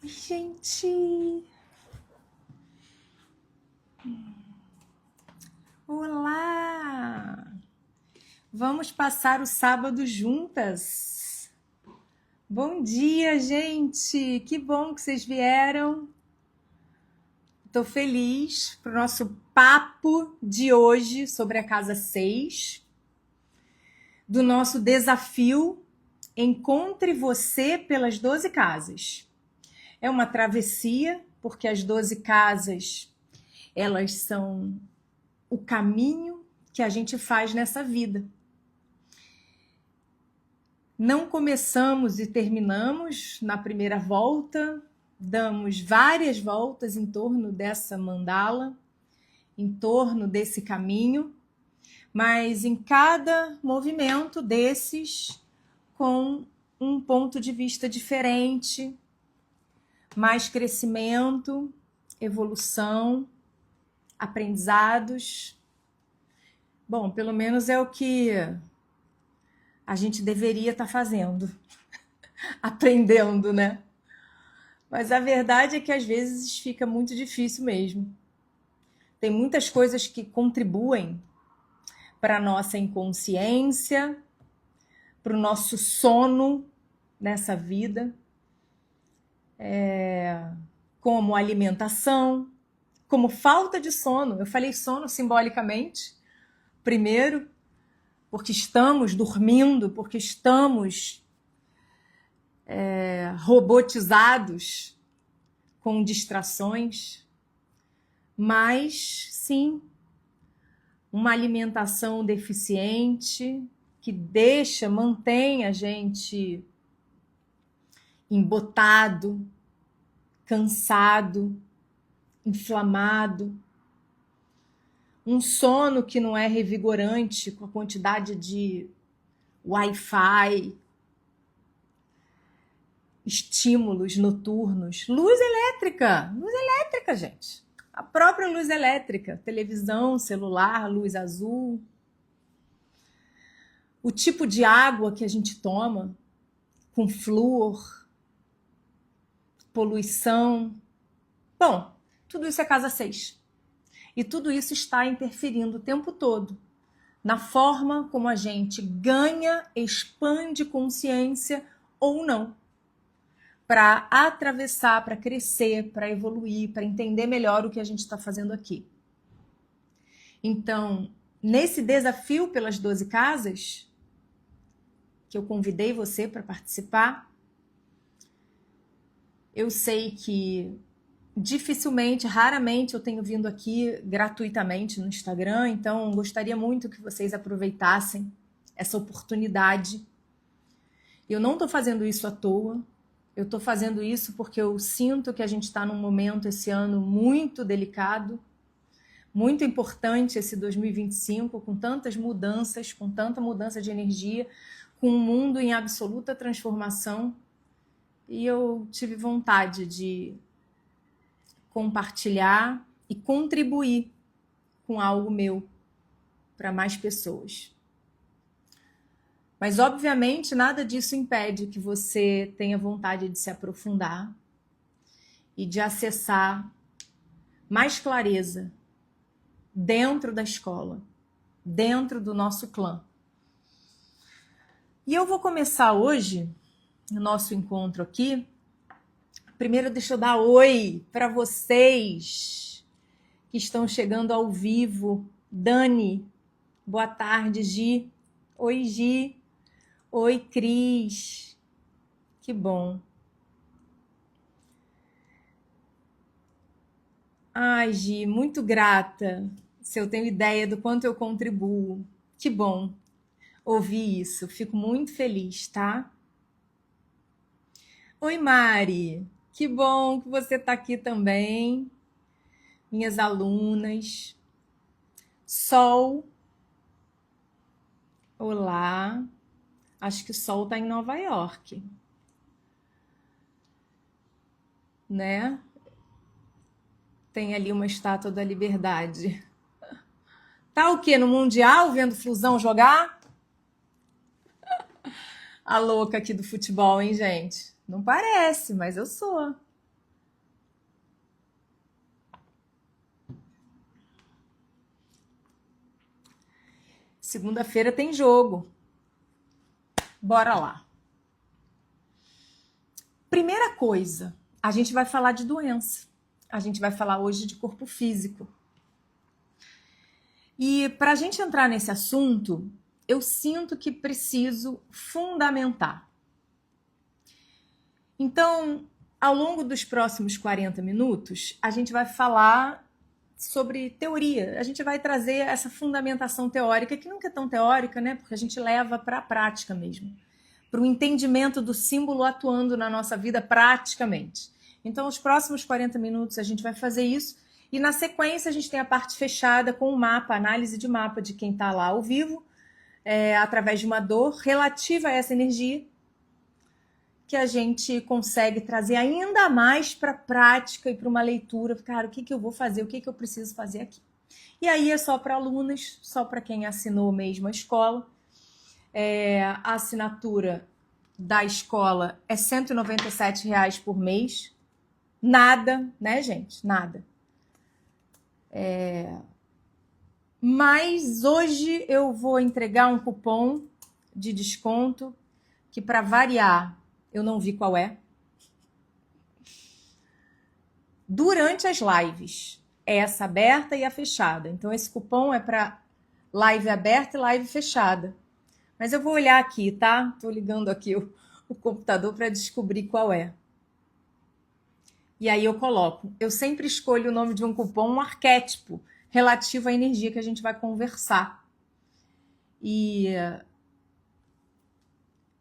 Gente! Olá! Vamos passar o sábado juntas. Bom dia, gente! Que bom que vocês vieram. Estou feliz para o nosso papo de hoje sobre a casa 6, do nosso desafio Encontre Você pelas 12 casas. É uma travessia, porque as 12 casas, elas são o caminho que a gente faz nessa vida. Não começamos e terminamos na primeira volta, damos várias voltas em torno dessa mandala, em torno desse caminho, mas em cada movimento desses, com um ponto de vista diferente, mais crescimento, evolução, aprendizados. Bom, pelo menos é o que a gente deveria estar fazendo, aprendendo, né? Mas a verdade é que às vezes fica muito difícil mesmo. Tem muitas coisas que contribuem para a nossa inconsciência, para o nosso sono nessa vida, como alimentação, como falta de sono. Eu falei sono simbolicamente, primeiro, porque estamos dormindo, porque estamos robotizados com distrações, mas sim, uma alimentação deficiente que mantém a gente embotado, cansado, inflamado. Um sono que não é revigorante, com a quantidade de Wi-Fi, estímulos noturnos, luz elétrica, gente. A própria luz elétrica, televisão, celular, luz azul. O tipo de água que a gente toma, com flúor, poluição. Bom, tudo isso é casa 6. E tudo isso está interferindo o tempo todo na forma como a gente ganha, expande consciência ou não, para atravessar, para crescer, para evoluir, para entender melhor o que a gente está fazendo aqui. Então, nesse desafio pelas 12 casas, que eu convidei você para participar, eu sei que dificilmente, raramente eu tenho vindo aqui gratuitamente no Instagram, então gostaria muito que vocês aproveitassem essa oportunidade. Eu não estou fazendo isso à toa, eu estou fazendo isso porque eu sinto que a gente está num momento esse ano muito delicado, muito importante esse 2025, com tantas mudanças, com tanta mudança de energia, com um mundo em absoluta transformação, e eu tive vontade de compartilhar e contribuir com algo meu para mais pessoas. Mas, obviamente, nada disso impede que você tenha vontade de se aprofundar e de acessar mais clareza dentro da escola, dentro do nosso clã. E eu vou começar hoje, no nosso encontro aqui. Primeiro, deixa eu dar oi para vocês que estão chegando ao vivo. Dani, boa tarde, Gi. Oi, Gi. Oi, Cris. Que bom. Ai, Gi, muito grata. Se eu tenho ideia do quanto eu contribuo. Que bom ouvir isso. Fico muito feliz, tá? Oi, Mari. Que bom que você está aqui também. Minhas alunas. Sol. Olá. Acho que o Sol está em Nova York. Né? Tem ali uma estátua da Liberdade. Tá o quê? No Mundial, vendo Flusão jogar? A louca aqui do futebol, hein, gente? Não parece, mas eu sou. Segunda-feira tem jogo. Bora lá. Primeira coisa, a gente vai falar de doença. A gente vai falar hoje de corpo físico. E para a gente entrar nesse assunto, eu sinto que preciso fundamentar. Então, ao longo dos próximos 40 minutos, a gente vai falar sobre teoria. A gente vai trazer essa fundamentação teórica, que nunca é tão teórica, né? Porque a gente leva para a prática mesmo. Para o entendimento do símbolo atuando na nossa vida praticamente. Então, os próximos 40 minutos a gente vai fazer isso. E na sequência a gente tem a parte fechada com o mapa, análise de mapa de quem está lá ao vivo, através de uma dor relativa a essa energia, que a gente consegue trazer ainda mais para a prática e para uma leitura. Cara, o que eu vou fazer? O que eu preciso fazer aqui? E aí é só para alunos, só para quem assinou mesmo a escola. A assinatura da escola é R$ 197 por mês. Nada, né, gente? Nada. Mas hoje eu vou entregar um cupom de desconto que, para variar, eu não vi qual é. Durante as lives, essa aberta e a fechada. Então, esse cupom é para live aberta e live fechada. Mas eu vou olhar aqui, tá? Tô ligando aqui o computador para descobrir qual é. E aí eu coloco. Eu sempre escolho o nome de um cupom, um arquétipo relativo à energia que a gente vai conversar. E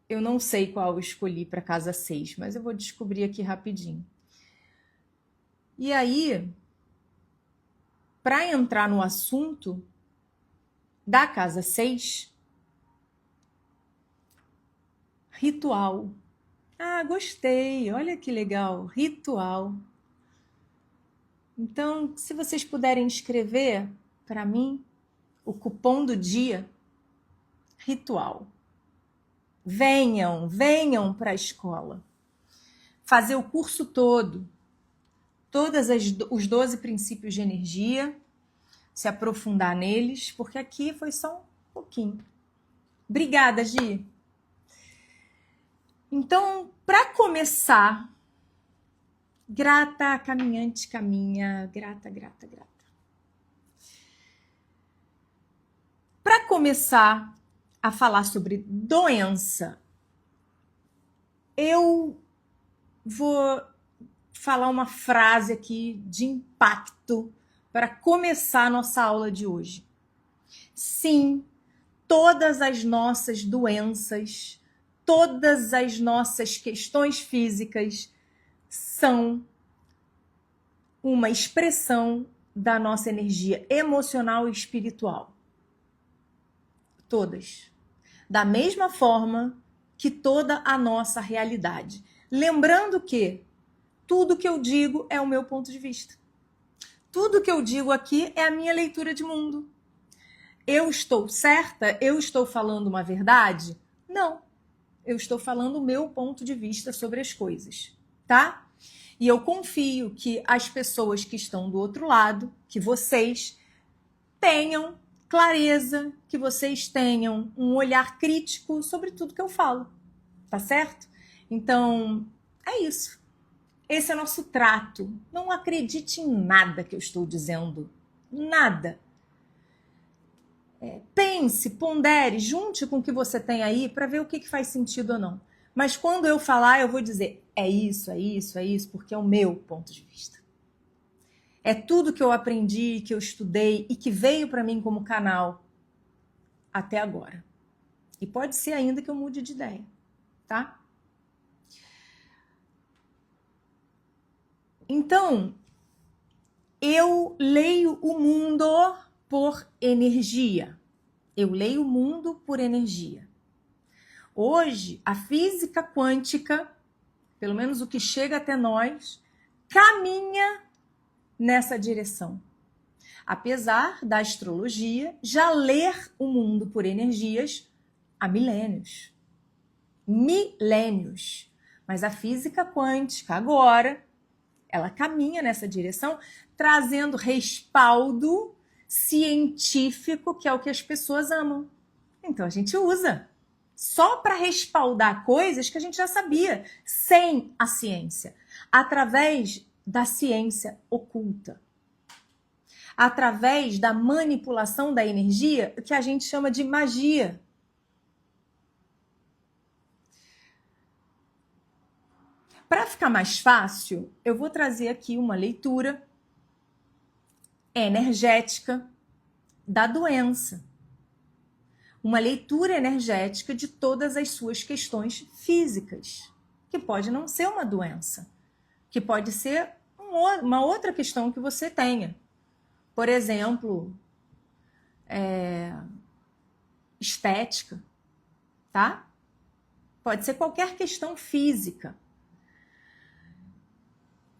eu não sei qual eu escolhi para casa 6, mas eu vou descobrir aqui rapidinho. E aí, para entrar no assunto da casa 6, ritual. Ah, gostei, olha que legal, ritual. Então, se vocês puderem escrever para mim o cupom do dia, ritual. Venham para a escola. Fazer o curso todo. Todos os 12 princípios de energia. Se aprofundar neles, porque aqui foi só um pouquinho. Obrigada, Gi. Então, para começar, grata, caminhante, caminha, grata. Para começar a falar sobre doença, eu vou falar uma frase aqui de impacto para começar a nossa aula de hoje. Sim, todas as nossas doenças, todas as nossas questões físicas são uma expressão da nossa energia emocional e espiritual. Todas. Da mesma forma que toda a nossa realidade. Lembrando que tudo que eu digo é o meu ponto de vista. Tudo que eu digo aqui é a minha leitura de mundo. Eu estou certa? Eu estou falando uma verdade? Não. Eu estou falando o meu ponto de vista sobre as coisas, tá? E eu confio que as pessoas que estão do outro lado, que vocês tenham clareza, que vocês tenham um olhar crítico sobre tudo que eu falo, tá certo? Então, é isso. Esse é nosso trato. Não acredite em nada que eu estou dizendo. Nada. Pense, pondere, junte com o que você tem aí para ver o que faz sentido ou não. Mas quando eu falar, eu vou dizer, é isso, porque é o meu ponto de vista. É tudo que eu aprendi, que eu estudei e que veio para mim como canal até agora. E pode ser ainda que eu mude de ideia, tá? Então, eu leio o mundo por energia. Eu leio o mundo por energia. Hoje, a física quântica, pelo menos o que chega até nós, caminha nessa direção. Apesar da astrologia já ler o mundo por energias há milênios. Milênios. Mas a física quântica agora, ela caminha nessa direção, trazendo respaldo científico, que é o que as pessoas amam. Então a gente usa só para respaldar coisas que a gente já sabia, sem a ciência, através da ciência oculta, através da manipulação da energia, que a gente chama de magia. Para ficar mais fácil, eu vou trazer aqui uma leitura energética da doença. Uma leitura energética de todas as suas questões físicas, que pode não ser uma doença, que pode ser uma outra questão que você tenha. Por exemplo, estética, tá? Pode ser qualquer questão física.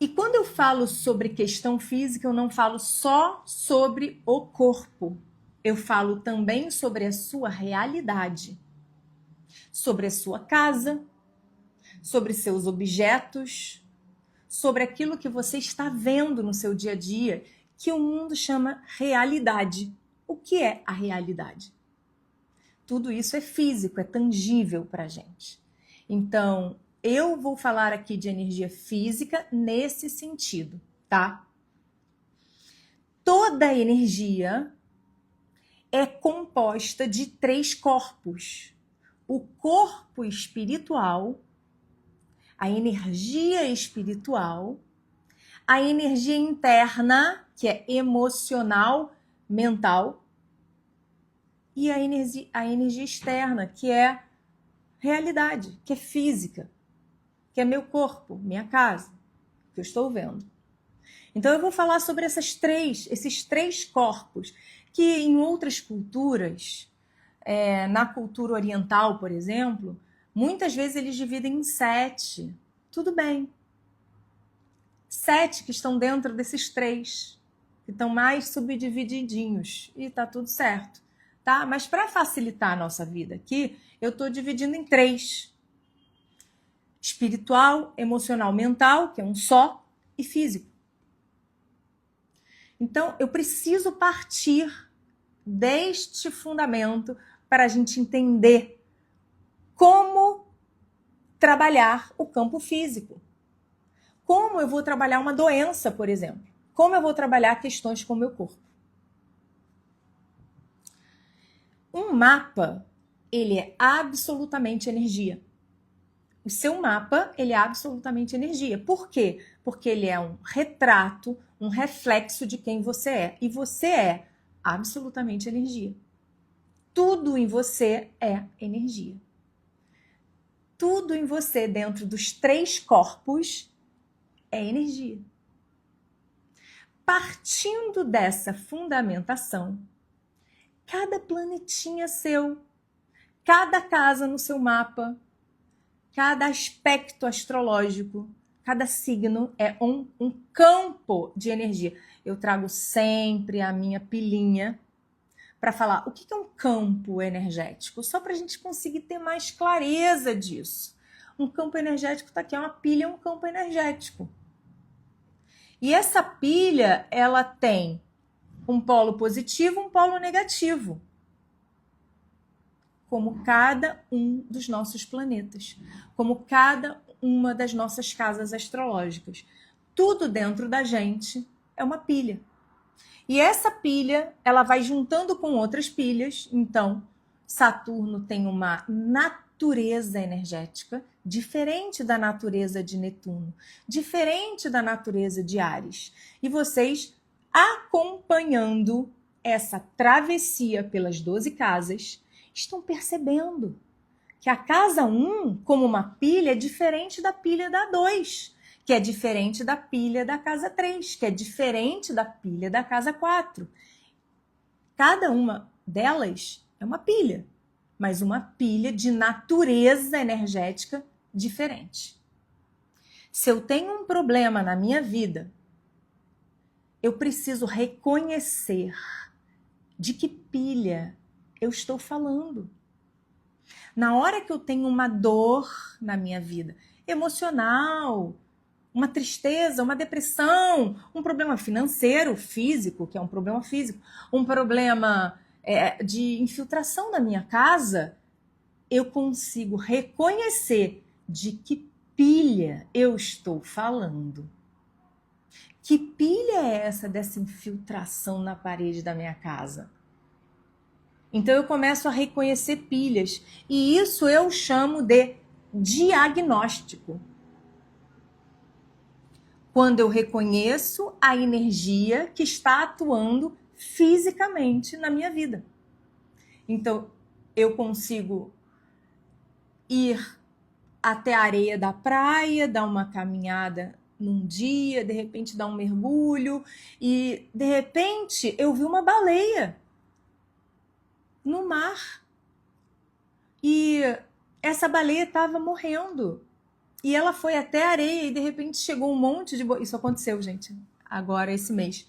E quando eu falo sobre questão física, eu não falo só sobre o corpo. Eu falo também sobre a sua realidade, sobre a sua casa, sobre seus objetos, sobre aquilo que você está vendo no seu dia a dia, que o mundo chama realidade. O que é a realidade? Tudo isso é físico, é tangível para a gente. Então, eu vou falar aqui de energia física nesse sentido, tá? Toda energia é composta de 3 corpos. O corpo espiritual, a energia espiritual, a energia interna, que é emocional, mental, e a energia externa, que é realidade, que é física, que é meu corpo, minha casa, que eu estou vendo. Então eu vou falar sobre esses três corpos, que em outras culturas, na cultura oriental, por exemplo, muitas vezes eles dividem em 7. Tudo bem. 7 que estão dentro desses 3, que estão mais subdivididinhos, e tá tudo certo, tá? Mas para facilitar a nossa vida aqui, eu estou dividindo em 3. Espiritual, emocional, mental, que é um só, e físico. Então, eu preciso partir deste fundamento para a gente entender como trabalhar o campo físico. Como eu vou trabalhar uma doença, por exemplo. Como eu vou trabalhar questões com o meu corpo. Um mapa, ele é absolutamente energia. O seu mapa, ele é absolutamente energia. Por quê? Porque ele é um retrato, um reflexo de quem você é. E você é absolutamente energia. Tudo em você é energia. Tudo em você, dentro dos 3 corpos, é energia. Partindo dessa fundamentação, cada planetinha seu, cada casa no seu mapa, cada aspecto astrológico, cada signo é um campo de energia. Eu trago sempre a minha pilinha para falar o que é um campo energético, só para a gente conseguir ter mais clareza disso. Um campo energético está aqui, uma pilha é um campo energético. E essa pilha, ela tem um polo positivo, um polo negativo, como cada um dos nossos planetas, como cada uma das nossas casas astrológicas. Tudo dentro da gente é uma pilha. E essa pilha, ela vai juntando com outras pilhas. Então, Saturno tem uma natureza energética diferente da natureza de Netuno, diferente da natureza de Áries. E vocês, acompanhando essa travessia pelas 12 casas, estão percebendo que a casa 1, como uma pilha, é diferente da pilha da 2, que é diferente da pilha da casa 3, que é diferente da pilha da casa 4. Cada uma delas é uma pilha, mas uma pilha de natureza energética diferente. Se eu tenho um problema na minha vida, eu preciso reconhecer de que pilha eu estou falando. Na hora que eu tenho uma dor na minha vida, emocional, uma tristeza, uma depressão, um problema financeiro, físico, que é um problema físico, um problema de infiltração na minha casa, eu consigo reconhecer de que pilha eu estou falando. Que pilha é essa dessa infiltração na parede da minha casa? Então eu começo a reconhecer pilhas. E isso eu chamo de diagnóstico. Quando eu reconheço a energia que está atuando fisicamente na minha vida. Então eu consigo ir até a areia da praia, dar uma caminhada num dia, de repente dar um mergulho e de repente eu vi uma baleia no mar. E essa baleia estava morrendo. E ela foi até a areia e de repente chegou um monte de... Isso aconteceu, gente, agora esse mês.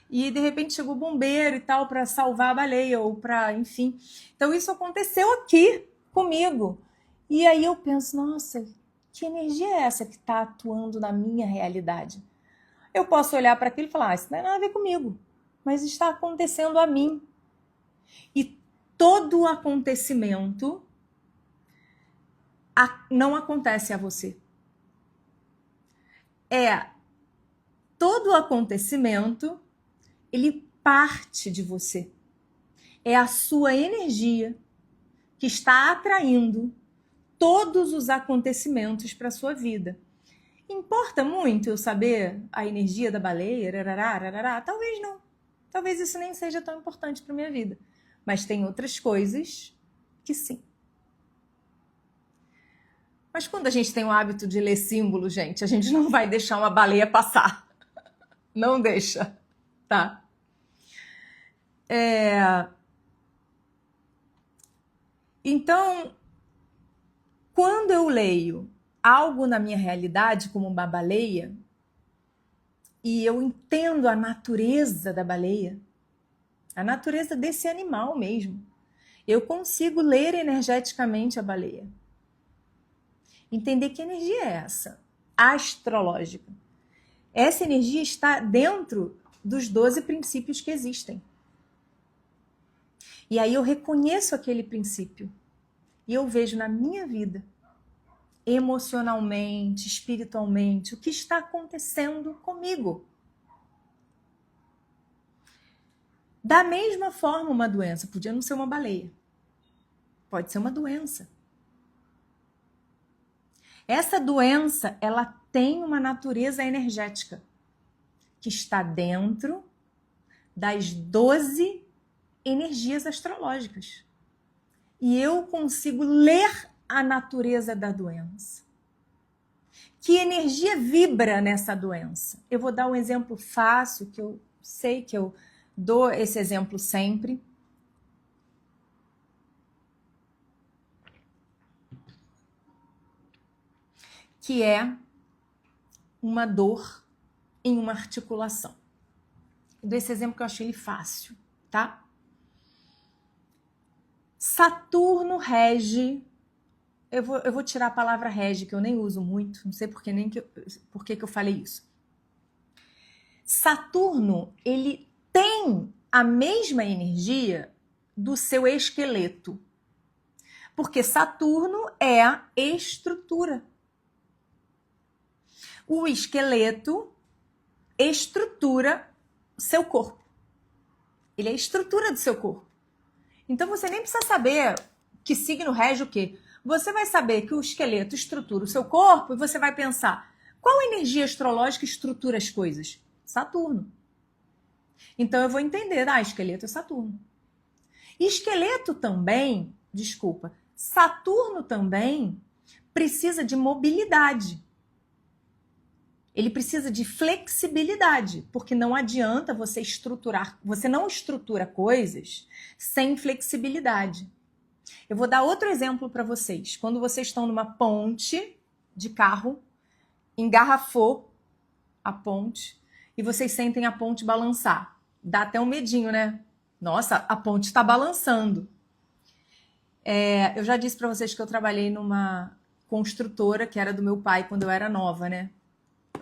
E de repente chegou o bombeiro e tal para salvar a baleia ou para, enfim. Então isso aconteceu aqui comigo. E aí eu penso, nossa, que energia é essa que está atuando na minha realidade? Eu posso olhar para aquilo e falar, isso não tem nada a ver comigo, mas está acontecendo a mim. E todo acontecimento não acontece a você. Todo acontecimento, ele parte de você. É a sua energia que está atraindo todos os acontecimentos para a sua vida. Importa muito eu saber a energia da baleia? Talvez não. Talvez isso nem seja tão importante para minha vida. Mas tem outras coisas que sim. Mas quando a gente tem o hábito de ler símbolo, gente, a gente não vai deixar uma baleia passar. Não deixa, tá? Então, quando eu leio algo na minha realidade, como uma baleia, e eu entendo a natureza da baleia, a natureza desse animal mesmo, eu consigo ler energeticamente a baleia. Entender que energia é essa, astrológica. Essa energia está dentro dos 12 princípios que existem. E aí eu reconheço aquele princípio e eu vejo na minha vida, emocionalmente, espiritualmente, o que está acontecendo comigo. Da mesma forma, uma doença podia não ser uma baleia. Pode ser uma doença. Essa doença, ela tem uma natureza energética que está dentro das 12 energias astrológicas. E eu consigo ler a natureza da doença. Que energia vibra nessa doença? Eu vou dar um exemplo fácil, que eu sei que eu dou esse exemplo sempre. Que é uma dor em uma articulação. Eu dou esse exemplo que eu achei ele fácil, tá? Saturno rege... Eu vou tirar a palavra rege, que eu nem uso muito, não sei por que eu falei isso. Saturno, ele tem a mesma energia do seu esqueleto. Porque Saturno é a estrutura. O esqueleto estrutura seu corpo. Ele é a estrutura do seu corpo. Então você nem precisa saber que signo rege o quê. Você vai saber que o esqueleto estrutura o seu corpo e você vai pensar, qual energia astrológica estrutura as coisas? Saturno. Então eu vou entender, esqueleto é Saturno. Esqueleto também, Saturno também precisa de mobilidade. Ele precisa de flexibilidade, porque não adianta você não estrutura coisas sem flexibilidade. Eu vou dar outro exemplo para vocês. Quando vocês estão numa ponte de carro, engarrafou a ponte e vocês sentem a ponte balançar. Dá até um medinho, né? Nossa, a ponte está balançando. Eu já disse para vocês que eu trabalhei numa construtora que era do meu pai quando eu era nova, né?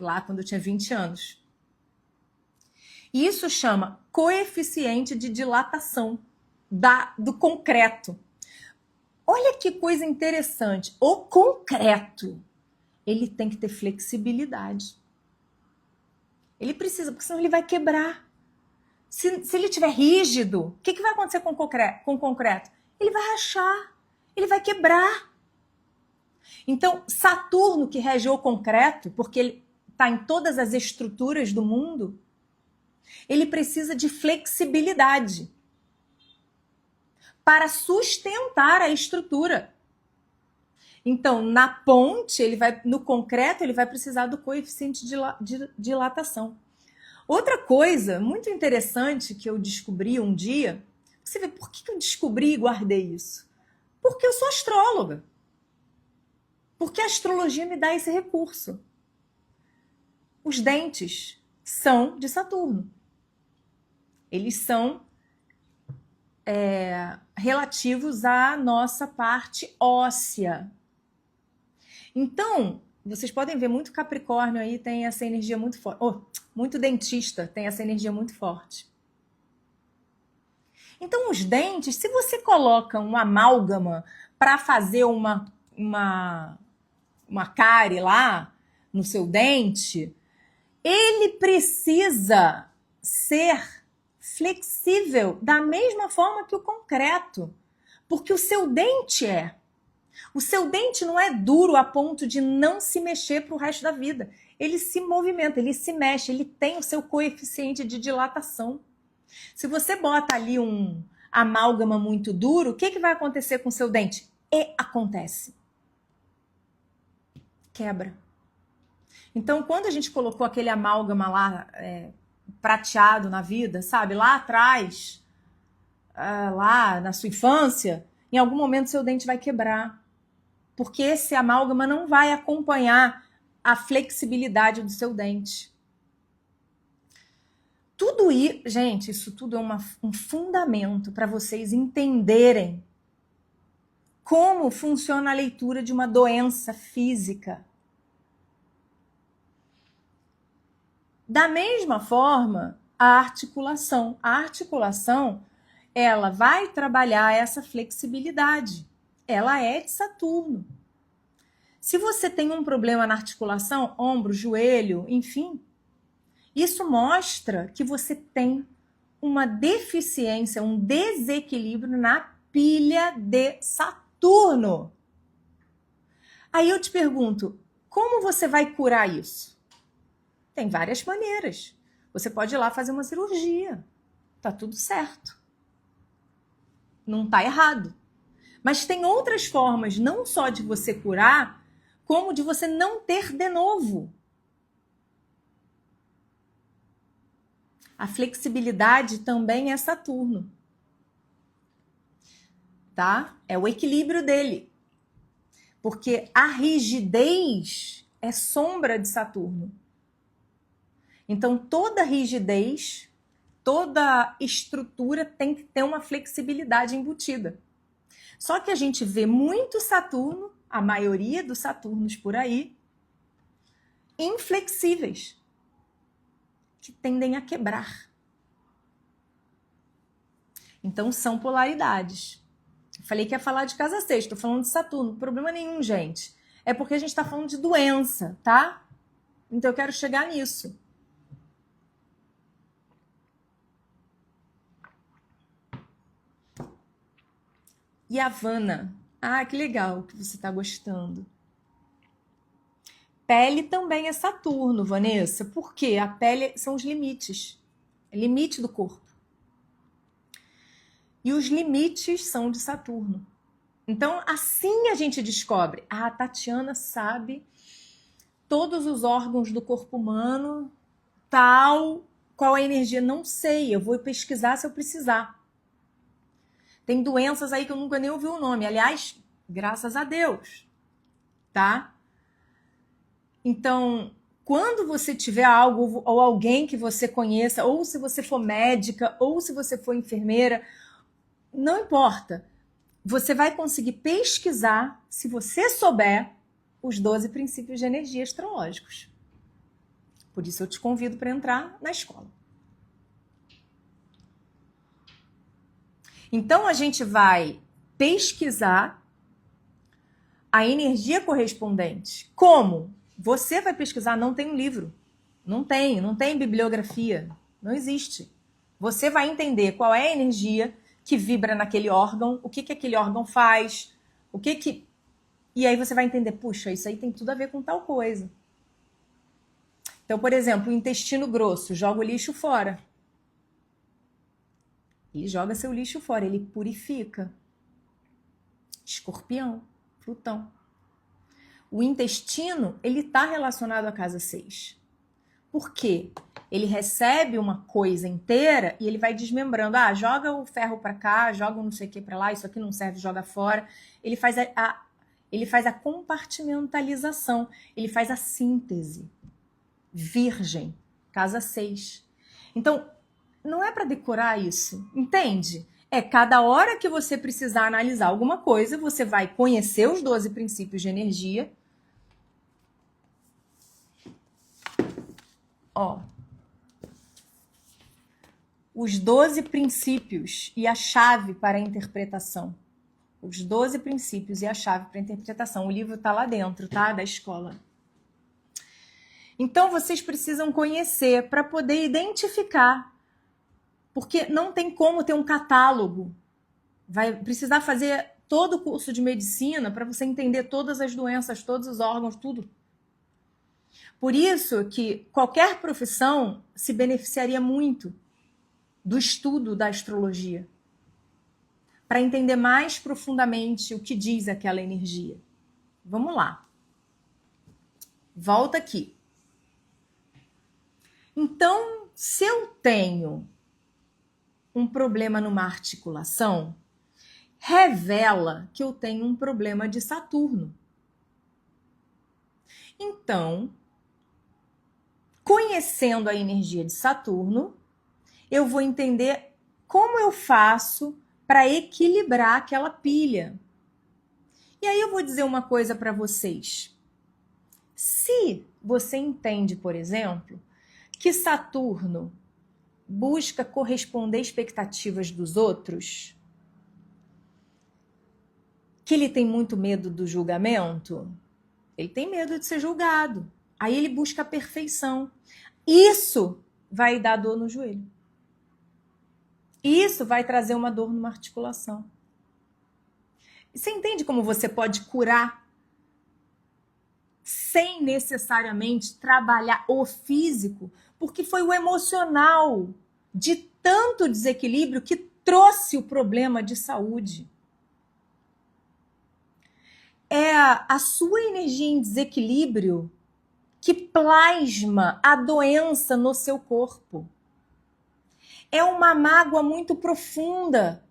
Lá quando eu tinha 20 anos. E isso chama coeficiente de dilatação. do concreto. Olha que coisa interessante. O concreto, ele tem que ter flexibilidade. Ele precisa, porque senão ele vai quebrar. Se ele estiver rígido, o que vai acontecer com o concreto? Ele vai rachar, ele vai quebrar. Então, Saturno, que rege o concreto, porque ele está em todas as estruturas do mundo, ele precisa de flexibilidade para sustentar a estrutura. Então, na ponte, no concreto, ele vai precisar do coeficiente de dilatação. Outra coisa muito interessante que eu descobri um dia, você vê, por que eu descobri e guardei isso? Porque eu sou astróloga. Porque a astrologia me dá esse recurso. Os dentes são de Saturno. Eles são relativos à nossa parte óssea. Então, vocês podem ver, muito Capricórnio aí tem essa energia muito forte. Muito dentista tem essa energia muito forte. Então, os dentes, se você coloca um amálgama para fazer uma cárie lá no seu dente, ele precisa ser flexível da mesma forma que o concreto, porque o seu dente é. O seu dente não é duro a ponto de não se mexer para o resto da vida. Ele se movimenta, ele se mexe, ele tem o seu coeficiente de dilatação. Se você bota ali um amálgama muito duro, o que vai acontecer com o seu dente? Acontece. Quebra. Então, quando a gente colocou aquele amálgama lá, prateado na vida, sabe? Lá atrás, lá na sua infância, em algum momento seu dente vai quebrar. Porque esse amálgama não vai acompanhar a flexibilidade do seu dente. Tudo isso, gente, isso tudo é um fundamento para vocês entenderem como funciona a leitura de uma doença física. Da mesma forma, a articulação. A articulação, ela vai trabalhar essa flexibilidade. Ela é de Saturno. Se você tem um problema na articulação, ombro, joelho, enfim, isso mostra que você tem uma deficiência, um desequilíbrio na pilha de Saturno. Aí eu te pergunto, como você vai curar isso? Tem várias maneiras. Você pode ir lá fazer uma cirurgia. Tá tudo certo. Não tá errado. Mas tem outras formas, não só de você curar, como de você não ter de novo. A flexibilidade também é Saturno. Tá? É o equilíbrio dele. Porque a rigidez é sombra de Saturno. Então, toda rigidez, toda estrutura tem que ter uma flexibilidade embutida. Só que a gente vê muito Saturno, a maioria dos Saturnos por aí, inflexíveis, que tendem a quebrar. Então, são polaridades. Eu falei que ia falar de casa 6, estou falando de Saturno. Problema nenhum, gente. É porque a gente está falando de doença, tá? Então, eu quero chegar nisso. E Havana. Ah, que legal que você está gostando. Pele também é Saturno, Vanessa. Por quê? A pele são os limites. É limite do corpo. E os limites são de Saturno. Então, assim a gente descobre. A Tatiana sabe todos os órgãos do corpo humano, qual a energia. Não sei, eu vou pesquisar se eu precisar. Tem doenças aí que eu nunca nem ouvi o nome. Aliás, graças a Deus, tá? Então, quando você tiver algo ou alguém que você conheça, ou se você for médica, ou se você for enfermeira, não importa. Você vai conseguir pesquisar, se você souber, os 12 princípios de energia astrológicos. Por isso eu te convido para entrar na escola. Então, a gente vai pesquisar a energia correspondente. Como? Você vai pesquisar, não tem um livro. Não tem bibliografia. Não existe. Você vai entender qual é a energia que vibra naquele órgão, o que aquele órgão faz, E aí você vai entender, puxa, isso aí tem tudo a ver com tal coisa. Então, por exemplo, o intestino grosso joga o lixo fora. Ele joga seu lixo fora, ele purifica. Escorpião, Plutão. O intestino, ele está relacionado à casa 6. Por quê? Ele recebe uma coisa inteira e ele vai desmembrando. Ah, joga o ferro para cá, joga o não sei o que para lá, isso aqui não serve, joga fora. Ele faz a compartimentalização, ele faz a síntese. Virgem, casa 6. Então, não é para decorar isso, entende? É cada hora que você precisar analisar alguma coisa, você vai conhecer os 12 princípios de energia. Ó, os 12 princípios e a chave para a interpretação. Os 12 princípios e a chave para a interpretação. O livro está lá dentro, tá? Da escola. Então, vocês precisam conhecer para poder identificar. Porque não tem como ter um catálogo. Vai precisar fazer todo o curso de medicina para você entender todas as doenças, todos os órgãos, tudo. Por isso que qualquer profissão se beneficiaria muito do estudo da astrologia, para entender mais profundamente o que diz aquela energia. Vamos lá. Volta aqui. Então, se eu tenho um problema numa articulação, revela que eu tenho um problema de Saturno. Então, conhecendo a energia de Saturno, eu vou entender como eu faço para equilibrar aquela pilha. E aí eu vou dizer uma coisa para vocês. Se você entende, por exemplo, que Saturno busca corresponder às expectativas dos outros, que ele tem muito medo do julgamento, ele tem medo de ser julgado. Aí ele busca a perfeição. Isso vai dar dor no joelho. Isso vai trazer uma dor numa articulação. Você entende como você pode curar sem necessariamente trabalhar o físico? Porque foi o emocional de tanto desequilíbrio que trouxe o problema de saúde. É a sua energia em desequilíbrio que plasma a doença no seu corpo. É uma mágoa muito profunda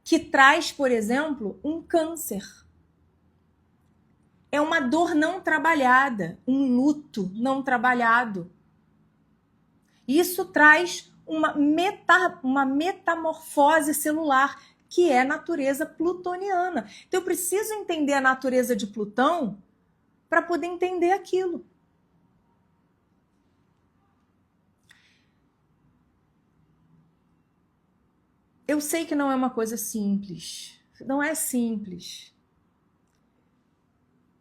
que traz, por exemplo, um câncer. É uma dor não trabalhada, um luto não trabalhado. Isso traz uma metamorfose celular, que é a natureza plutoniana. Então, eu preciso entender a natureza de Plutão para poder entender aquilo. Eu sei que não é uma coisa simples. Não é simples.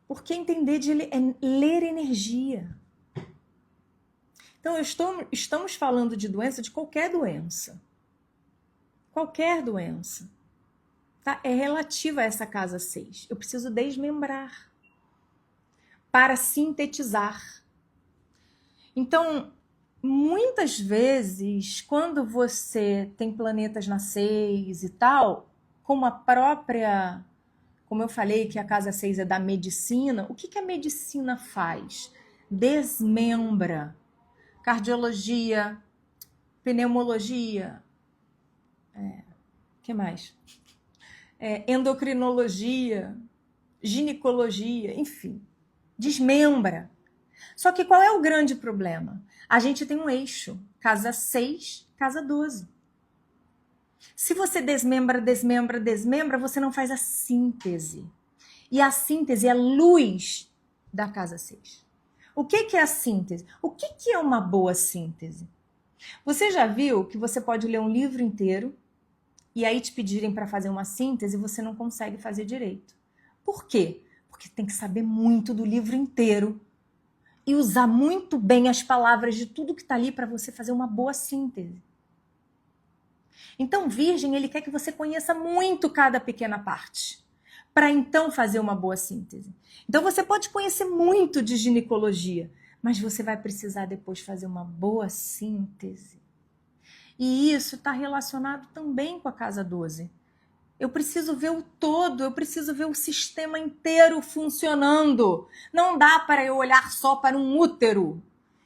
Porque entender é ler energia. Então, estamos falando de doença, de qualquer doença. Qualquer doença. Tá? É relativa a essa casa 6. Eu preciso desmembrar para sintetizar. Então, muitas vezes, quando você tem planetas na 6 e tal, como eu falei que a casa 6 é da medicina, o que a medicina faz? Desmembra. Cardiologia, pneumologia, que mais? Endocrinologia, ginecologia, enfim, desmembra. Só que qual é o grande problema? A gente tem um eixo, casa 6, casa 12. Se você desmembra, você não faz a síntese. E a síntese é a luz da casa 6. O que é a síntese? O que é uma boa síntese? Você já viu que você pode ler um livro inteiro e aí te pedirem para fazer uma síntese, você não consegue fazer direito. Por quê? Porque tem que saber muito do livro inteiro e usar muito bem as palavras de tudo que está ali para você fazer uma boa síntese. Então, Virgem, ele quer que você conheça muito cada pequena parte, para então fazer uma boa síntese. Então, você pode conhecer muito de ginecologia, mas você vai precisar depois fazer uma boa síntese. E isso está relacionado também com a casa 12. Eu preciso ver o todo, eu preciso ver o sistema inteiro funcionando. Não dá para eu olhar só para um útero.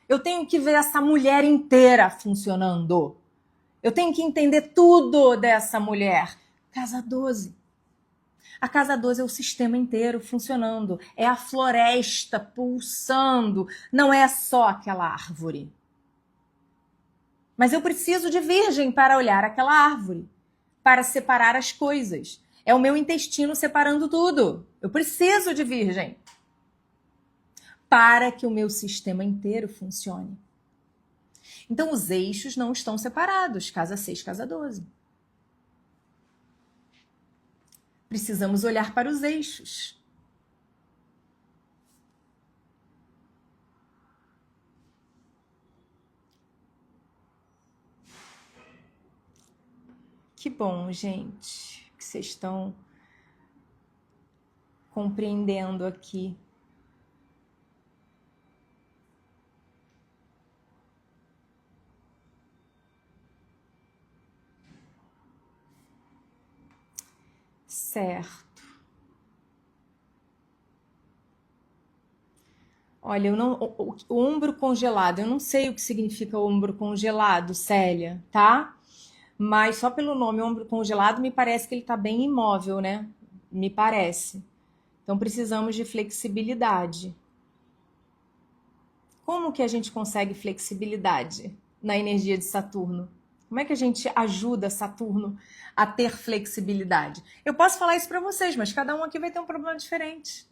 Eu tenho que ver essa mulher inteira funcionando. Eu tenho que entender tudo dessa mulher. Casa 12. A casa 12 é o sistema inteiro funcionando. É a floresta pulsando. Não é só aquela árvore. Mas eu preciso de Virgem para olhar aquela árvore, para separar as coisas. É o meu intestino separando tudo. Eu preciso de Virgem para que o meu sistema inteiro funcione. Então, os eixos não estão separados, casa 6, casa 12. Precisamos olhar para os eixos. Que bom, gente, que vocês estão compreendendo aqui. Certo. Olha, eu não, o ombro congelado, eu não sei o que significa ombro congelado, Célia, tá? Mas só pelo nome ombro congelado me parece que ele está bem imóvel, né? Me parece. Então precisamos de flexibilidade. Como que a gente consegue flexibilidade na energia de Saturno? Como é que a gente ajuda Saturno a ter flexibilidade? Eu posso falar isso para vocês, mas cada um aqui vai ter um problema diferente.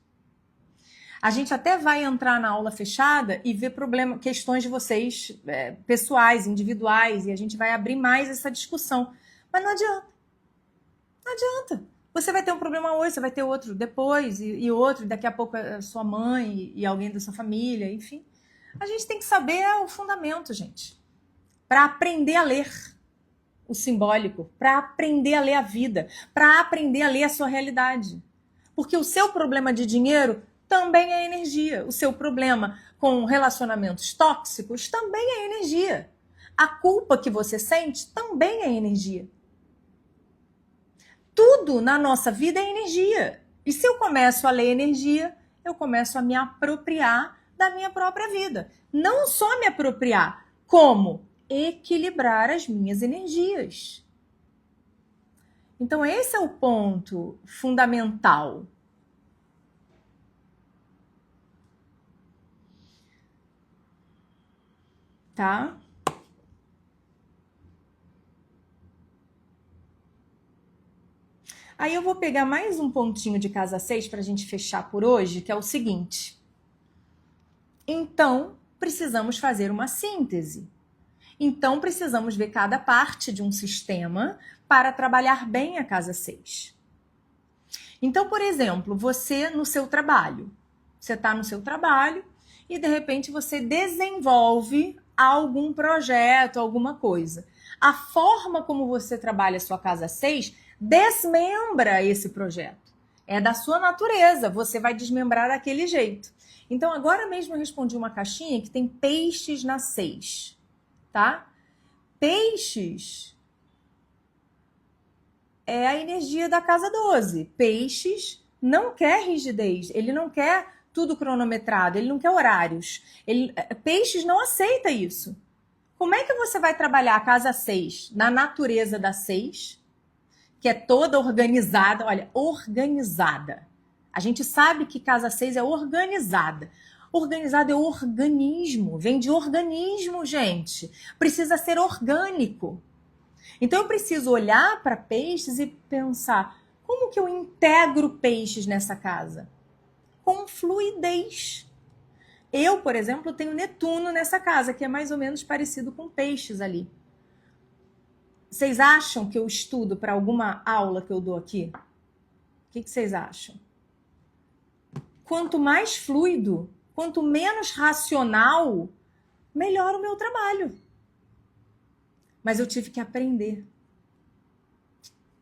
A gente até vai entrar na aula fechada e ver questões de vocês pessoais, individuais, e a gente vai abrir mais essa discussão. Mas não adianta. Não adianta. Você vai ter um problema hoje, você vai ter outro depois, e outro, e daqui a pouco a sua mãe e alguém da sua família, enfim. A gente tem que saber o fundamento, gente, para aprender a ler o simbólico, para aprender a ler a vida, para aprender a ler a sua realidade. Porque o seu problema de dinheiro também é energia. O seu problema com relacionamentos tóxicos também é energia. A culpa que você sente também é energia. Tudo na nossa vida é energia. E se eu começo a ler energia, eu começo a me apropriar da minha própria vida. Não só me apropriar, como equilibrar as minhas energias. Então, esse é o ponto fundamental. Tá? Aí eu vou pegar mais um pontinho de casa 6 para a gente fechar por hoje, que é o seguinte. Então, precisamos fazer uma síntese. Então, precisamos ver cada parte de um sistema para trabalhar bem a casa 6. Então, por exemplo, você no seu trabalho. Você está no seu trabalho e, de repente, você desenvolve algum projeto, alguma coisa. A forma como você trabalha a sua casa 6 desmembra esse projeto. É da sua natureza, você vai desmembrar daquele jeito. Então, agora mesmo eu respondi uma caixinha que tem peixes na 6, tá? Peixes é a energia da casa 12. Peixes não quer rigidez, ele não quer tudo cronometrado, ele não quer horários. Peixes não aceita isso. Como é que você vai trabalhar a casa 6 na natureza da 6, que é toda organizada? Olha, organizada. A gente sabe que casa 6 é organizada. Organizado é organismo, vem de organismo, gente. Precisa ser orgânico. Então eu preciso olhar para peixes e pensar, como que eu integro peixes nessa casa? Com fluidez. Eu, por exemplo, tenho Netuno nessa casa, que é mais ou menos parecido com peixes ali. Vocês acham que eu estudo para alguma aula que eu dou aqui? O que vocês acham? Quanto mais fluido, quanto menos racional, melhor o meu trabalho. Mas eu tive que aprender.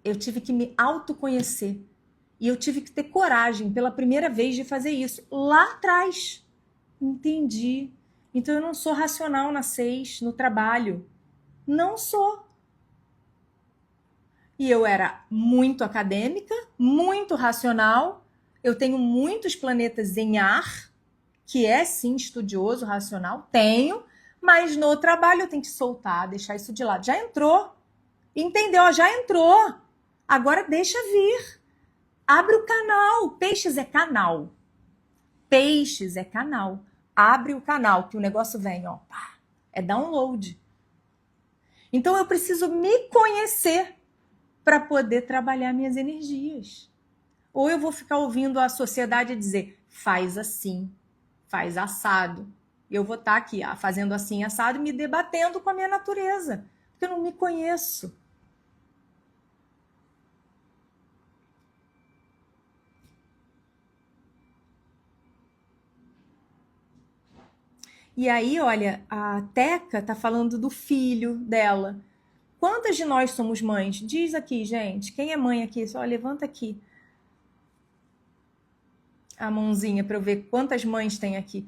Eu tive que me autoconhecer. E eu tive que ter coragem, pela primeira vez, de fazer isso. Lá atrás. Entendi. Então eu não sou racional na 6, no trabalho. Não sou. E eu era muito acadêmica, muito racional. Eu tenho muitos planetas em ar, que é sim estudioso, racional. Tenho, mas no trabalho eu tenho que soltar, deixar isso de lado. Já entrou. Entendeu? Já entrou. Agora deixa vir. Abre o canal. Peixes é canal. Peixes é canal. Abre o canal, que o negócio vem, ó. É download. Então eu preciso me conhecer para poder trabalhar minhas energias. Ou eu vou ficar ouvindo a sociedade dizer, faz assim, faz assado. Eu vou estar aqui fazendo assim, assado, e me debatendo com a minha natureza, porque eu não me conheço. E aí, olha, a Teca tá falando do filho dela. Quantas de nós somos mães? Diz aqui, gente. Quem é mãe aqui? Só levanta aqui a mãozinha para eu ver quantas mães tem aqui.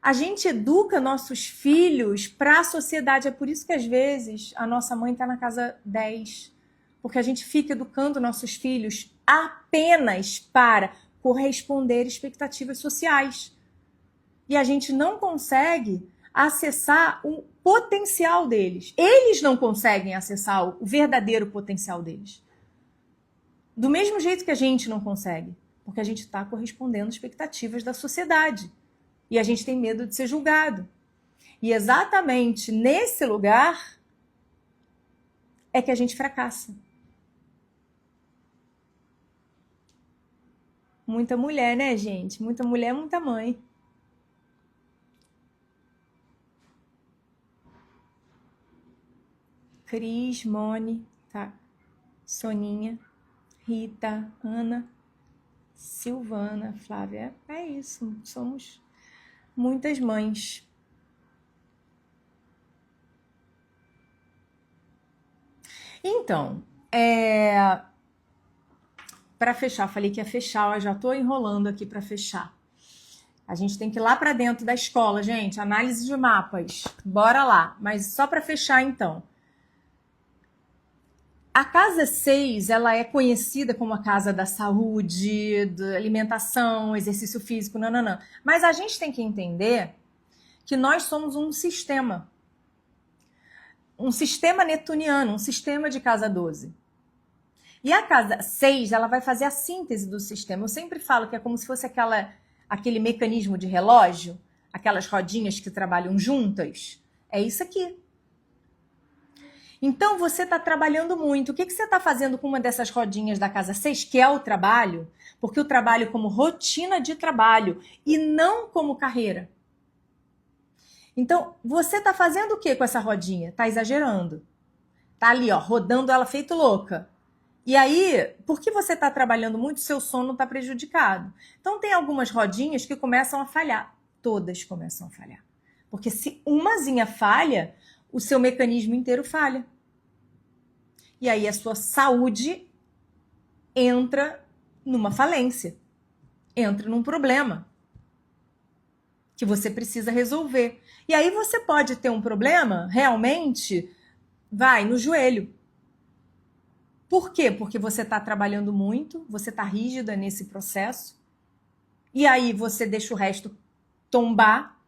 A gente educa nossos filhos para a sociedade. É por isso que, às vezes, a nossa mãe está na casa 10. Porque a gente fica educando nossos filhos apenas para corresponder expectativas sociais. E a gente não consegue acessar o potencial deles. Eles não conseguem acessar o verdadeiro potencial deles. Do mesmo jeito que a gente não consegue. Porque a gente está correspondendo expectativas da sociedade. E a gente tem medo de ser julgado. E exatamente nesse lugar é que a gente fracassa. Muita mulher, né, gente? Muita mulher, muita mãe. Cris, Mone, tá? Soninha, Rita, Ana, Silvana, Flávia. É isso, somos muitas mães. Então, para fechar, falei que ia fechar, eu já estou enrolando aqui para fechar. A gente tem que ir lá para dentro da escola, gente, análise de mapas. Bora lá, mas só para fechar então. A casa 6, ela é conhecida como a casa da saúde, da alimentação, exercício físico, nananã. Mas a gente tem que entender que nós somos um sistema netuniano, um sistema de casa 12. E a casa 6, ela vai fazer a síntese do sistema. Eu sempre falo que é como se fosse aquele mecanismo de relógio, aquelas rodinhas que trabalham juntas. É isso aqui. Então, você está trabalhando muito. O que você está fazendo com uma dessas rodinhas da casa 6, que é o trabalho? Porque o trabalho como rotina de trabalho e não como carreira. Então, você está fazendo o que com essa rodinha? Está exagerando. Está ali, ó, rodando ela feito louca. E aí, porque você está trabalhando muito, seu sono está prejudicado. Então, tem algumas rodinhas que começam a falhar. Todas começam a falhar. Porque se umazinha falha, o seu mecanismo inteiro falha. E aí a sua saúde entra numa falência, entra num problema que você precisa resolver. E aí você pode ter um problema, realmente, vai no joelho. Por quê? Porque você está trabalhando muito, você está rígida nesse processo, e aí você deixa o resto tombar,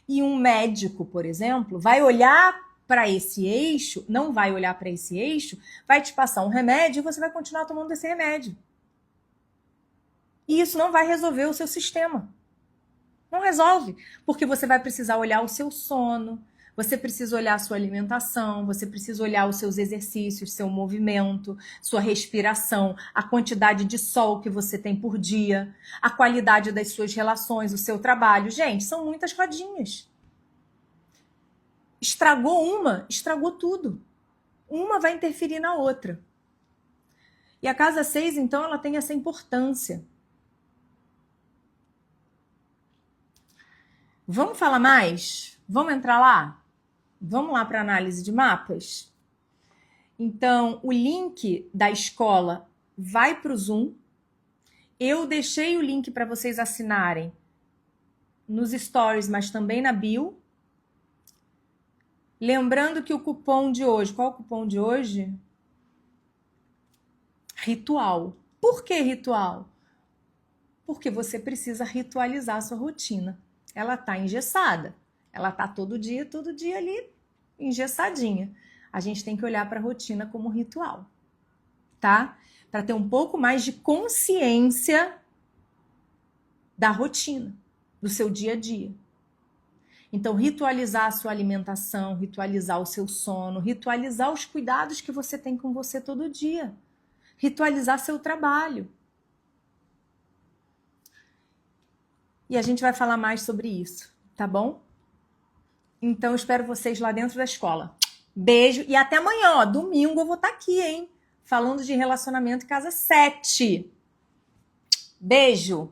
e um médico, por exemplo, vai olhar para esse eixo, não vai olhar para esse eixo, vai te passar um remédio e você vai continuar tomando esse remédio. E isso não vai resolver o seu sistema. Não resolve, porque você vai precisar olhar o seu sono, você precisa olhar a sua alimentação, você precisa olhar os seus exercícios, seu movimento, sua respiração, a quantidade de sol que você tem por dia, a qualidade das suas relações, o seu trabalho. Gente, são muitas rodinhas. Estragou uma, estragou tudo. uma vai interferir na outra. E a casa 6, então, ela tem essa importância. Vamos falar mais? Vamos entrar lá? Vamos lá para a análise de mapas? Então, o link da escola vai para o Zoom. Eu deixei o link para vocês assinarem nos stories, mas também na bio. Lembrando que o cupom de hoje... Qual é o cupom de hoje? Ritual. Por que ritual? Porque você precisa ritualizar a sua rotina. Ela está engessada. Ela está todo dia ali engessadinha. A gente tem que olhar para a rotina como ritual, tá? Para ter um pouco mais de consciência da rotina, do seu dia a dia. Então, ritualizar a sua alimentação, ritualizar o seu sono, ritualizar os cuidados que você tem com você todo dia. Ritualizar seu trabalho. E a gente vai falar mais sobre isso, tá bom? Então, espero vocês lá dentro da escola. Beijo e até amanhã, ó. Domingo eu vou estar aqui, hein? Falando de relacionamento em casa 7. Beijo!